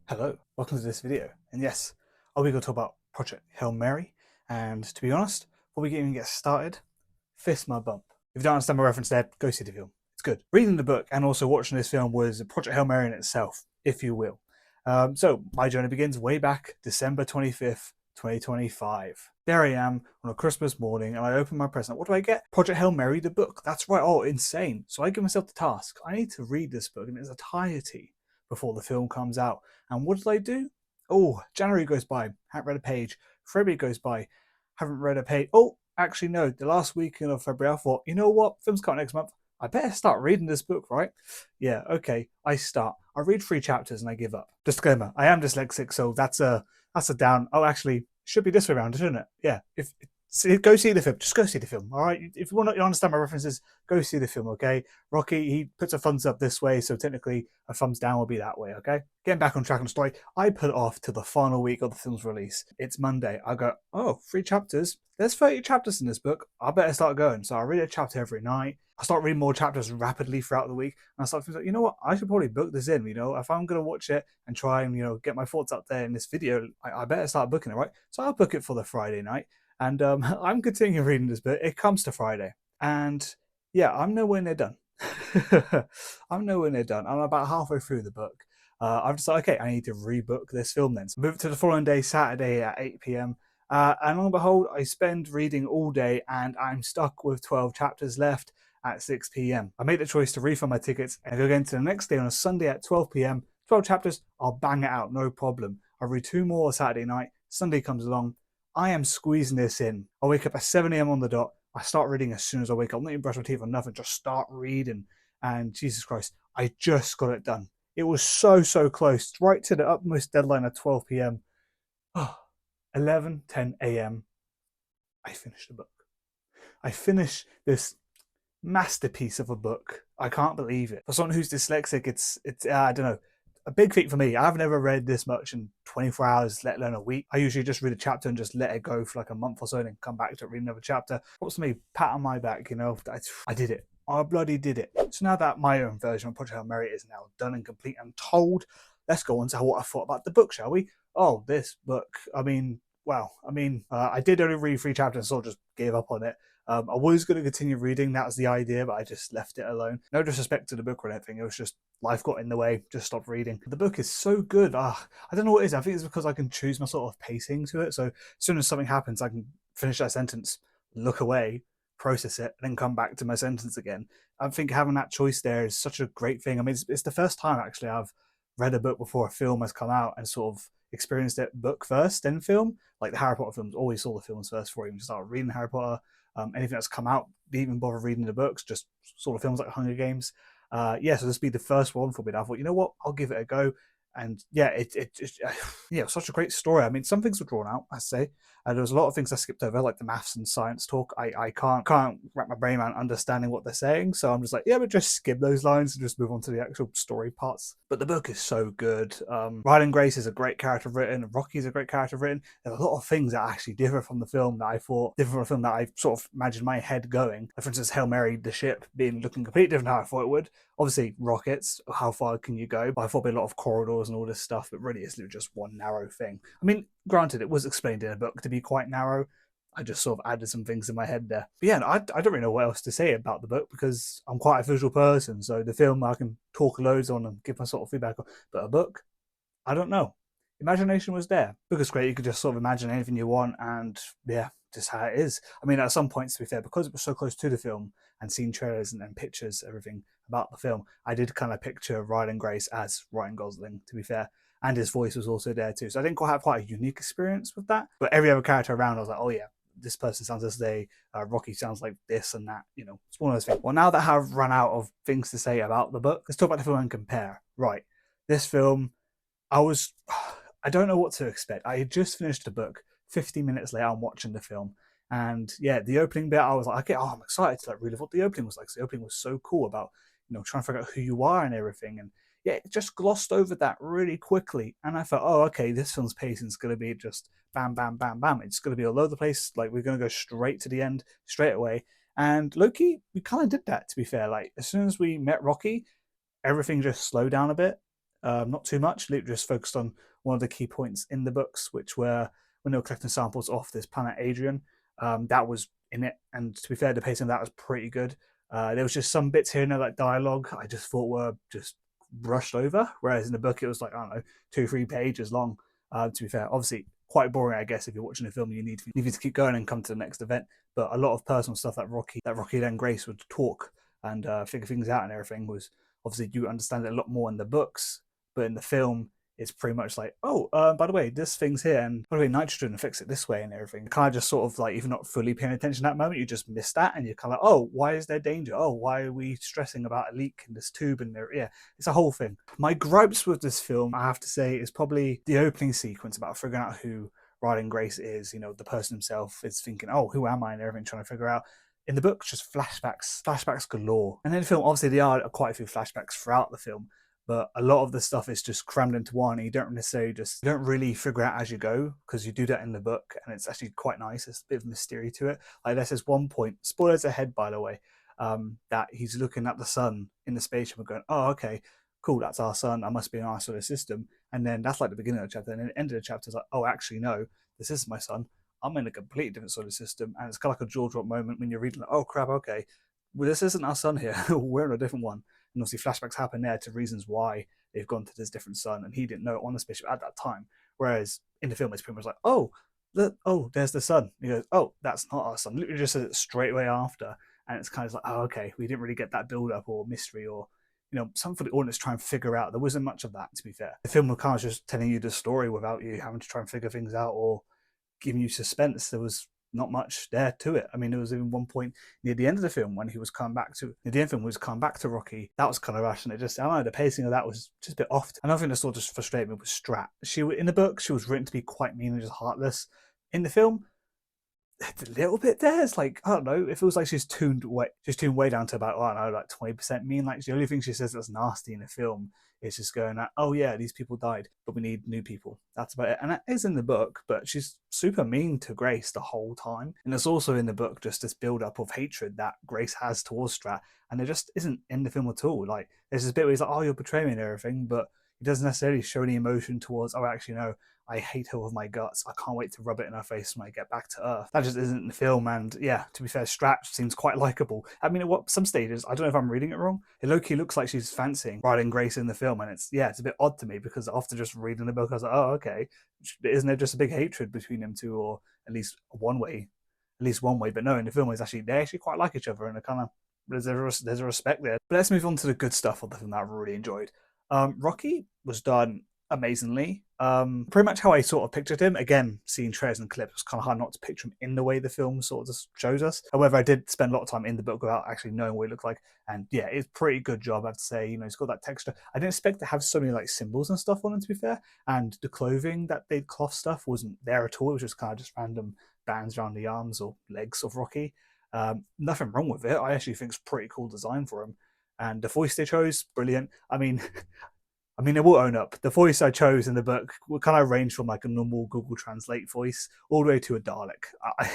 Hello, welcome to this video. And yes, I'll be going to talk about Project Hail Mary. And to be honest, before we even get started, fist my bump. If you don't understand my reference there, go see the film. It's good. Reading the book and also watching this film was Project Hail Mary in itself, if you will. So my journey begins way back December 25th, 2025. There I am on a Christmas morning and I open my present. What do I get? Project Hail Mary, the book. That's right. Oh, insane. So I give myself the task. I need to read this book in its entirety before the film comes out. And what did I do? Oh, January goes by, haven't read a page. February goes by, haven't read a page. Oh, actually, no, the last weekend of February, I thought, you know what? Film's coming next month. I better start reading this book, right? Yeah, okay, I start. I read 3 chapters and I give up. Disclaimer, I am dyslexic, so that's a down. Oh, actually, it should be this way around, shouldn't it? Yeah, if go see the film. Just go see the film, all right? If you want to understand my references, go see the film, okay? Rocky, he puts a thumbs up this way, so technically a thumbs down will be that way, okay? Getting back on track on the story, I put it off to the final week of the film's release. It's Monday. I go, oh, 3 chapters. There's 30 chapters in this book. I better start going. So I read a chapter every night. I start reading more chapters rapidly throughout the week. And I start thinking, you know what? I should probably book this in. You know, if I'm going to watch it and try and, get my thoughts up there in this video, I better start booking it, right? So I'll book it for the Friday night. And I'm continuing reading this book. It comes to Friday. And yeah, I'm nowhere near done. I'm nowhere near done. I'm about halfway through the book. I've decided, okay, I need to rebook this film then. So move it to the following day, Saturday at 8 p.m. And lo and behold, I spend reading all day and I'm stuck with 12 chapters left at 6 p.m. I made the choice to refund my tickets and go again to the next day on a Sunday at 12 p.m. 12 chapters, I'll bang it out, no problem. I'll read 2 more Saturday night. Sunday comes along. I am squeezing this in. I wake up at 7 a.m. on the dot. I start reading as soon as I wake up. I'm not even brush my teeth or nothing, just start reading. And Jesus Christ, I just got it done. It was so close, right to the utmost deadline of 12 p.m. Oh, 11:10 a.m. I finished the book. I finished this masterpiece of a book. I can't believe it. For someone who's dyslexic, it's I don't know, a big feat for me. I've never read this much in 24 hours, let alone a week. I usually just read a chapter and just let it go for like a month or so and then come back to read another chapter. What's me? Pat on my back, I did it. I bloody did it. So now that my own version of Project Hail Mary is now done and complete and told, let's go on to what I thought about the book, shall we? Oh, this book. I did only read 3 chapters and sort of just gave up on it. I was going to continue reading, that was the idea, but I just left it alone. No disrespect to the book or anything, it was just life got in the way, just stopped reading. The book is so good. I don't know what it is. I think it's because I can choose my sort of pacing to it. So as soon as something happens, I can finish that sentence, look away, process it, and then come back to my sentence again. I think having that choice there is such a great thing. I mean, it's the first time actually I've read a book before a film has come out and sort of experienced it book first, then film. Like the Harry Potter films, always saw the films first before I even started reading Harry Potter. Anything that's come out, didn't even bother reading the books, just sort of films like Hunger Games. So this be the first one for me. I thought, you know what, I'll give it a go. And yeah, yeah, such a great story. I mean, some things were drawn out, I say. There was a lot of things I skipped over, like the maths and science talk. I can't wrap my brain around understanding what they're saying, so I'm just like, yeah, but just skip those lines and just move on to the actual story parts. But the book is so good. Ryland Grace is a great character written. Rocky's a great character written. There's a lot of things that actually differ from the film that I thought different from the film that I sort of imagined my head going. Like, for instance, Hail Mary, the ship, being looking completely different how I thought it would. Obviously, rockets, how far can you go? But I thought there'd be a lot of corridors and all this stuff, but really it's just one narrow thing. I mean, granted, it was explained in a book to be quite narrow. I just sort of added some things in my head there. But yeah, I don't really know what else to say about the book because I'm quite a visual person. So the film I can talk loads on and give my sort of feedback on. But a book, I don't know. Imagination was there. Book is great. You could just sort of imagine anything you want, and yeah, just how it is. I mean, at some points, to be fair, because it was so close to the film and seeing trailers and pictures, everything about the film, I did kind of picture Ryan Grace as Ryan Gosling, to be fair. And his voice was also there too. So I didn't quite have quite a unique experience with that. But every other character around, I was like, oh yeah, this person sounds this way, Rocky sounds like this and that. You know, it's one of those things. Well, now that I've run out of things to say about the book, let's talk about the film and compare. Right, this film, I was, I don't know what to expect. I had just finished the book. 15 minutes later, I'm watching the film. And yeah, the opening bit, I was like, okay, I'm excited to like relive what the opening was like. So the opening was so cool about, trying to figure out who you are and everything. And yeah, it just glossed over that really quickly. And I thought, oh, okay, this film's pacing is going to be just bam, bam, bam, bam. It's going to be all over the place. Like, we're going to go straight to the end, straight away. And Loki, we kind of did that, to be fair. Like, as soon as we met Rocky, everything just slowed down a bit. not too much. Luke just focused on one of the key points in the books, which were when they were collecting samples off this planet Adrian. That was in it, and to be fair, the pacing of that was pretty good. There was just some bits here and there, like dialogue, I just thought were just brushed over, whereas in the book it was like, I don't know, 2 or 3 pages long. To be fair, obviously quite boring, I guess, if you're watching a film, you need to keep going and come to the next event. But a lot of personal stuff that Rocky and Grace would talk and figure things out and everything was obviously you understand it a lot more in the books, but in the film it's pretty much like, oh, by the way, this thing's here, and by the way, nitrogen affects it this way and everything. Kind of just sort of like, if you're not fully paying attention at that moment, you just miss that, and you're kind of like, oh, why is there danger? Oh, why are we stressing about a leak in this tube? And there, yeah, it's a whole thing. My gripes with this film, I have to say, is probably the opening sequence about figuring out who Riding Grace is. You know, the person himself is thinking, oh, who am I, and everything, trying to figure out. In the book, just flashbacks galore. And in the film, obviously, there are quite a few flashbacks throughout the film, but a lot of the stuff is just crammed into one, and you don't really figure out as you go, because you do that in the book, and it's actually quite nice. There's a bit of mystery to it. Like, there's this one point, spoilers ahead, by the way, that he's looking at the sun in the spaceship and going, oh, okay, cool, that's our sun, I must be in our solar system. And then that's like the beginning of the chapter, and then the end of the chapter is like, oh, actually, no, this is my sun. I'm in a completely different solar system, and it's kind of like a jaw drop moment when you're reading, like, oh crap, okay, well, this isn't our sun here. We're in a different one. And obviously, flashbacks happen there to reasons why they've gone to this different sun, and he didn't know it on the spaceship at that time. Whereas in the film, it's pretty much like, oh, there's the sun. He goes, oh, that's not our sun. Literally just says it straight away after, and it's kind of like, oh, okay, we didn't really get that build up or mystery or something for the audience to try and figure out. There wasn't much of that, to be fair. The film was kind of just telling you the story without you having to try and figure things out or giving you suspense. There was not much there to it. I mean, there was even one point near the end of the film when he was coming back to Rocky. That was kind of rushed, and it just, I don't know, the pacing of that was just a bit off. Another thing that sort of just frustrated me was Strat. In the book, she was written to be quite mean and just heartless. In the film, a little bit there. It's like, I don't know, it feels like she's tuned way down to about, I don't know, like 20% mean. Like, the only thing she says that's nasty in the film is just going like, oh yeah, these people died, but we need new people. That's about it. And that is in the book, but she's super mean to Grace the whole time. And there's also in the book just this build up of hatred that Grace has towards Strat, and it just isn't in the film at all. Like, there's this bit where he's like, oh, you're betraying me and everything, but he doesn't necessarily show any emotion towards, oh, actually, no, I hate her with my guts. I can't wait to rub it in her face when I get back to Earth. That just isn't in the film, and yeah, to be fair, Strat seems quite likable. I mean, at some stages, I don't know if I'm reading it wrong, it low-key looks like she's fancying Riding Grace in the film, and it's a bit odd to me, because after just reading the book, I was like, oh, okay, isn't there just a big hatred between them two, or at least one way? But no, in the film, they actually quite like each other, and kind of, there's a respect there. But let's move on to the good stuff of the film that I really enjoyed. Rocky was done amazingly. Pretty much how I sort of pictured him. Again, seeing trailers and clips, it was kind of hard not to picture him in the way the film sort of just shows us. However, I did spend a lot of time in the book without actually knowing what he looked like, and yeah, it's a pretty good job, I have to say. He's got that texture. I didn't expect to have so many like symbols and stuff on him, to be fair, and the clothing, that they'd cloth stuff, wasn't there at all. It was just kind of just random bands around the arms or legs of Rocky. Nothing wrong with it. I actually think it's pretty cool design for him, and the voice they chose, brilliant. I mean, I will own up. The voice I chose in the book kind of ranged from like a normal Google Translate voice all the way to a Dalek.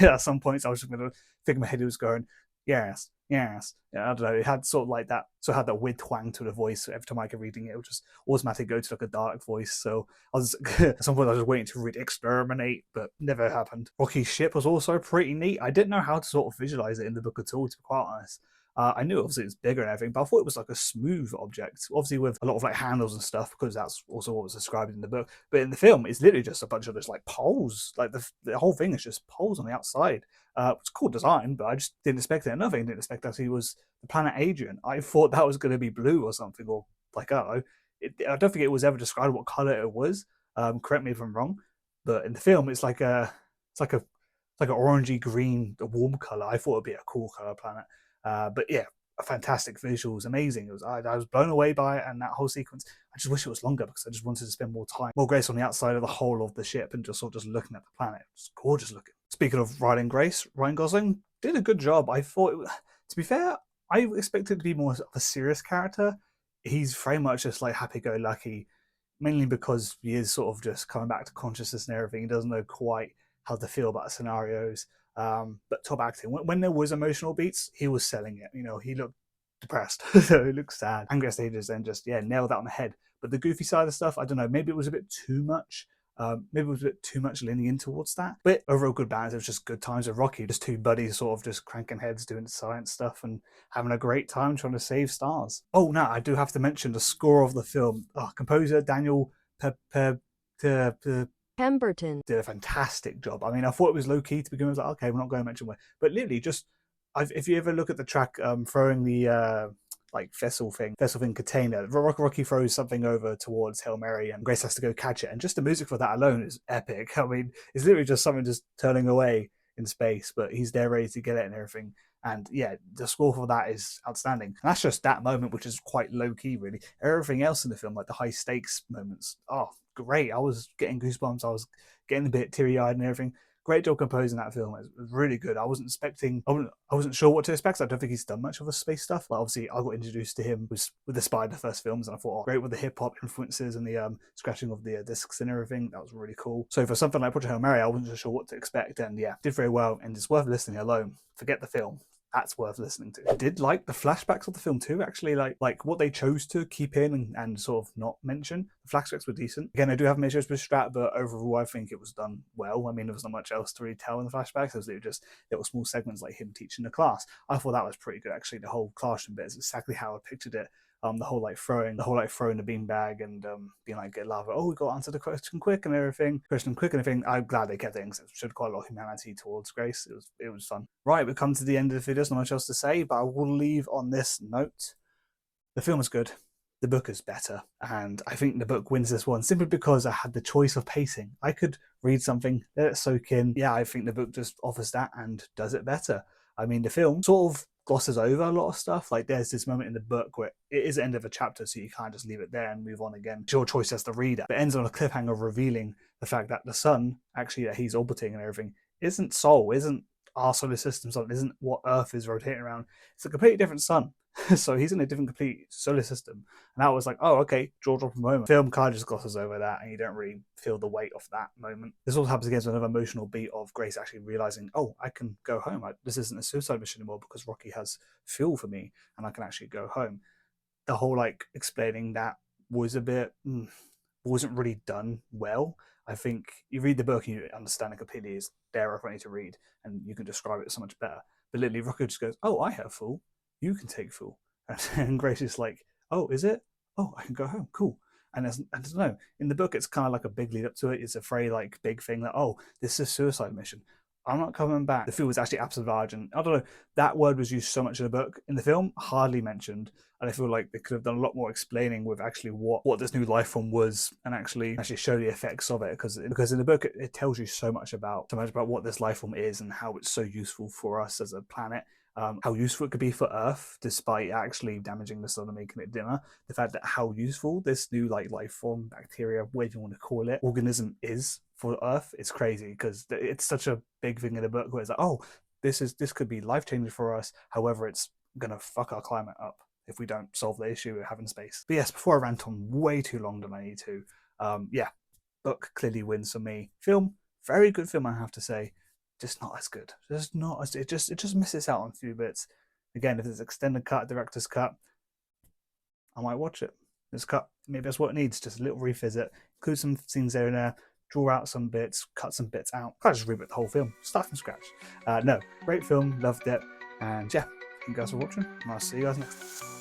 At some points, I was just going to think in my head, it was going, yes, yes. Yeah, I don't know. It had sort of like that, had that weird twang to the voice. Every time I kept reading it, it would just automatically go to like a Dalek voice. So at some point, I was waiting to read exterminate, but never happened. Rocky's ship was also pretty neat. I didn't know how to sort of visualize it in the book at all, to be quite honest. I knew obviously it's bigger and everything, but I thought it was like a smooth object, obviously with a lot of like handles and stuff, because that's also what was described in the book. But in the film, it's literally just a bunch of just like poles. Like the whole thing is just poles on the outside. It's cool design, but I just didn't expect it. Another thing I didn't expect that he was the planet Adrian. I thought that was going to be blue or something, or like, I don't know. I don't think it was ever described what color it was. Correct me if I'm wrong, but in the film, it's like an orangey green, a warm color. I thought it'd be a cool color planet. But yeah, fantastic visuals, amazing. I was blown away by it, and that whole sequence. I just wish it was longer, because I just wanted to spend more time, more Grace on the outside of the whole of the ship, and just looking at the planet. It's gorgeous looking. Speaking of Riding Grace, Ryan Gosling did a good job. I thought, to be fair, I expected to be more of a serious character. He's very much just like happy-go-lucky, mainly because he is sort of just coming back to consciousness and everything. He doesn't know quite how to feel about scenarios. But top acting. When there was emotional beats, he was selling it. He looked depressed, so he looked sad. Angry Stages then just nailed that on the head. But the goofy side of stuff, I don't know, maybe it was a bit too much. Maybe it was a bit too much leaning in towards that. But overall good balance. It was just good times with Rocky. Just two buddies sort of just cranking heads, doing science stuff and having a great time trying to save stars. Oh, no, I do have to mention the score of the film. Composer Daniel Pemberton did a fantastic job. I mean, I thought it was low key to begin with. I was like, okay, we're not going to mention where. But literally just, if you ever look at the track throwing the like vessel thing container, Rocky throws something over towards Hail Mary and Grace has to go catch it, and just the music for that alone is epic. I mean, it's literally just something just turning away in space, but he's there ready to get it and everything. And yeah, the score for that is outstanding. And that's just that moment, which is quite low key, really. Everything else in the film, like the high stakes moments, oh, great. I was getting goosebumps. I was getting a bit teary eyed and everything. Great job composing that film. It was really good. I wasn't sure what to expect. I don't think he's done much of the space stuff. Like obviously, I got introduced to him with the Spider first films, and I thought, oh, great with the hip hop influences and the scratching of the discs and everything. That was really cool. So for something like Project Hail Mary, I wasn't sure what to expect, and yeah, did very well. And it's worth listening alone. Forget the film. That's worth listening to. I did like the flashbacks of the film too, actually, like what they chose to keep in and sort of not mention. The flashbacks were decent. Again, I do have issues with Strat, but overall I think it was done well. I mean, there was not much else to really tell in the flashbacks. It was just little small segments like him teaching the class. I thought that was pretty good, actually. The whole classroom bit is exactly how I pictured it. The whole throwing the beanbag and being like, get lava. Oh, we got to answer the question quick and everything. I'm glad they kept it. It showed quite a lot of humanity towards Grace. It was fun. Right, we've come to the end of the video. There's not much else to say, but I will leave on this note. The film is good. The book is better, and I think the book wins this one simply because I had the choice of pacing. I could read something, let it soak in. Yeah, I think the book just offers that and does it better. I mean, the film sort of glosses over a lot of stuff. Like there's this moment in the book where it is the end of a chapter, so you can't just leave it there and move on again. It's your choice as the reader. It ends on a cliffhanger revealing the fact that the sun, actually that he's orbiting and everything, isn't Sol, isn't our solar system sun, isn't what Earth is rotating around. It's a completely different sun. So he's in a different complete solar system. And that was like, oh, okay, jaw dropping moment. Film kind of just glosses over that and you don't really feel the weight of that moment. This also happens against another emotional beat of Grace actually realizing, oh, I can go home. This isn't a suicide mission anymore because Rocky has fuel for me and I can actually go home. The whole explaining that was a bit, wasn't really done well. I think you read the book and you understand it completely. It's there for you to read and you can describe it so much better. But literally Rocky just goes, oh, I have full. You can take full. And Grace is like, oh, is it? Oh, I can go home. Cool. And I don't know. In the book, it's kind of like a big lead up to it. It's a very big thing that, oh, this is a suicide mission. I'm not coming back. The field was actually absolute large, and I don't know, that word was used so much in the book. In the film, hardly mentioned, and I feel like they could have done a lot more explaining with actually what this new life form was, and actually show the effects of it. Because in the book, it tells you so much about what this life form is and how it's so useful for us as a planet. How useful it could be for Earth, despite actually damaging the sun and making it dimmer. The fact that how useful this new life form, bacteria, whatever you want to call it, organism is for Earth, it's crazy because it's such a big thing in the book where it's like, oh, this could be life changing for us. However, it's gonna fuck our climate up if we don't solve the issue of having space. But yes, before I rant on way too long than I need to, yeah, book clearly wins for me. Film, very good film, I have to say. Just not as good. Just not as it just misses out on a few bits. Again, if there's extended cut, director's cut, I might watch it. This cut, maybe that's what it needs. Just a little revisit, include some scenes there and there, draw out some bits, cut some bits out. Can't just reboot the whole film, start from scratch. No, great film, loved it, and yeah, thank you guys for watching, and I'll see you guys next time.